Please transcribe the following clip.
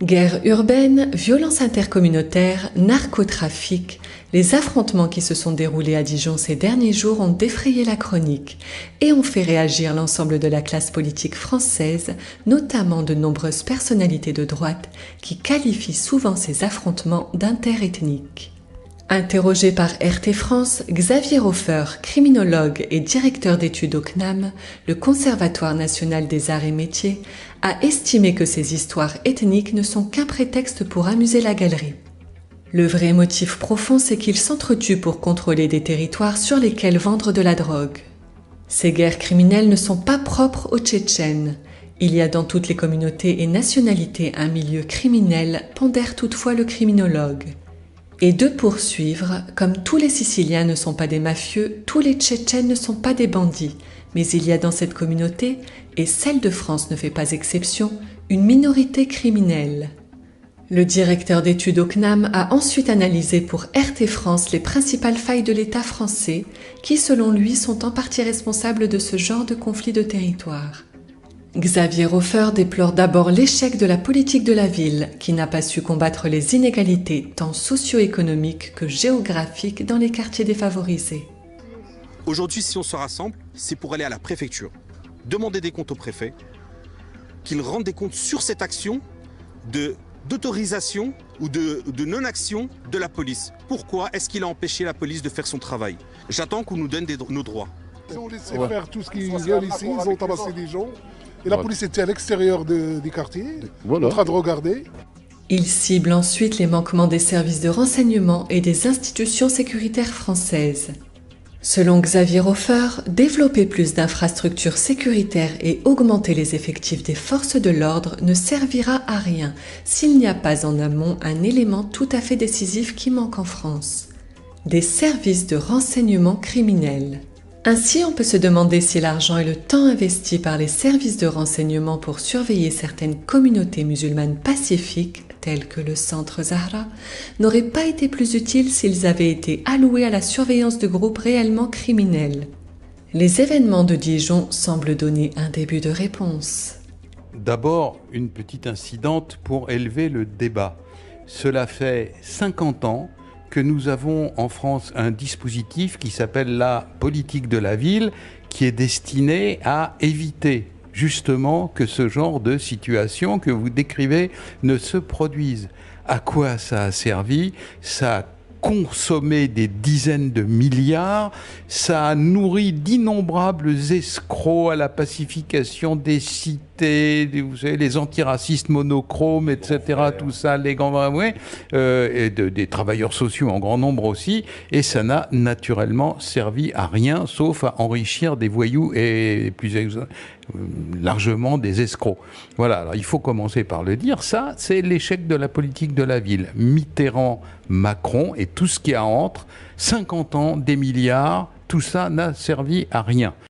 Guerre urbaine, violence intercommunautaire, narcotrafic, les affrontements qui se sont déroulés à Dijon ces derniers jours ont défrayé la chronique et ont fait réagir l'ensemble de la classe politique française, notamment de nombreuses personnalités de droite qui qualifient souvent ces affrontements d'interethniques. Interrogé par RT France, Xavier Hofer, criminologue et directeur d'études au CNAM, le Conservatoire national des arts et métiers, a estimé que ces histoires ethniques ne sont qu'un prétexte pour amuser la galerie. Le vrai motif profond, c'est qu'ils s'entretuent pour contrôler des territoires sur lesquels vendre de la drogue. Ces guerres criminelles ne sont pas propres aux Tchétchènes. Il y a dans toutes les communautés et nationalités un milieu criminel, pondère toutefois le criminologue. Et de poursuivre, comme tous les Siciliens ne sont pas des mafieux, tous les Tchétchènes ne sont pas des bandits, mais il y a dans cette communauté, et celle de France ne fait pas exception, une minorité criminelle. Le directeur d'études au CNAM a ensuite analysé pour RT France les principales failles de l'État français, qui selon lui sont en partie responsables de ce genre de conflit de territoire. Xavier Hofer déplore d'abord l'échec de la politique de la ville, qui n'a pas su combattre les inégalités tant socio-économiques que géographiques dans les quartiers défavorisés. Aujourd'hui, si on se rassemble, c'est pour aller à la préfecture, demander des comptes au préfet, qu'il rende des comptes sur cette action d'autorisation ou de non-action de la police. Pourquoi est-ce qu'il a empêché la police de faire son travail? J'attends qu'on nous donne nos droits. Ils ont laissé faire tout ce qu'ils viennent ici, ils ont tabassé des gens. Et la police était à l'extérieur des quartiers, en train de regarder. Il cible ensuite les manquements des services de renseignement et des institutions sécuritaires françaises. Selon Xavier Hofer, développer plus d'infrastructures sécuritaires et augmenter les effectifs des forces de l'ordre ne servira à rien s'il n'y a pas en amont un élément tout à fait décisif qui manque en France: des services de renseignement criminels. Ainsi, on peut se demander si l'argent et le temps investis par les services de renseignement pour surveiller certaines communautés musulmanes pacifiques, telles que le centre Zahra, n'auraient pas été plus utiles s'ils avaient été alloués à la surveillance de groupes réellement criminels. Les événements de Dijon semblent donner un début de réponse. D'abord, une petite incidente pour élever le débat. Cela fait 50 ans que nous avons en France un dispositif qui s'appelle la politique de la ville, qui est destiné à éviter justement que ce genre de situation que vous décrivez ne se produise. À quoi ça a servi? Ça a consommé des dizaines de milliards, ça a nourri d'innombrables escrocs à la pacification des cités, vous savez, les antiracistes monochromes, etc., tout ça, les grands, et des travailleurs sociaux en grand nombre aussi, et ça n'a naturellement servi à rien, sauf à enrichir des voyous et plus largement des escrocs. Voilà, alors il faut commencer par le dire, ça c'est l'échec de la politique de la ville. Mitterrand, Macron et tout ce qui y a entre, 50 ans, des milliards, tout ça n'a servi à rien.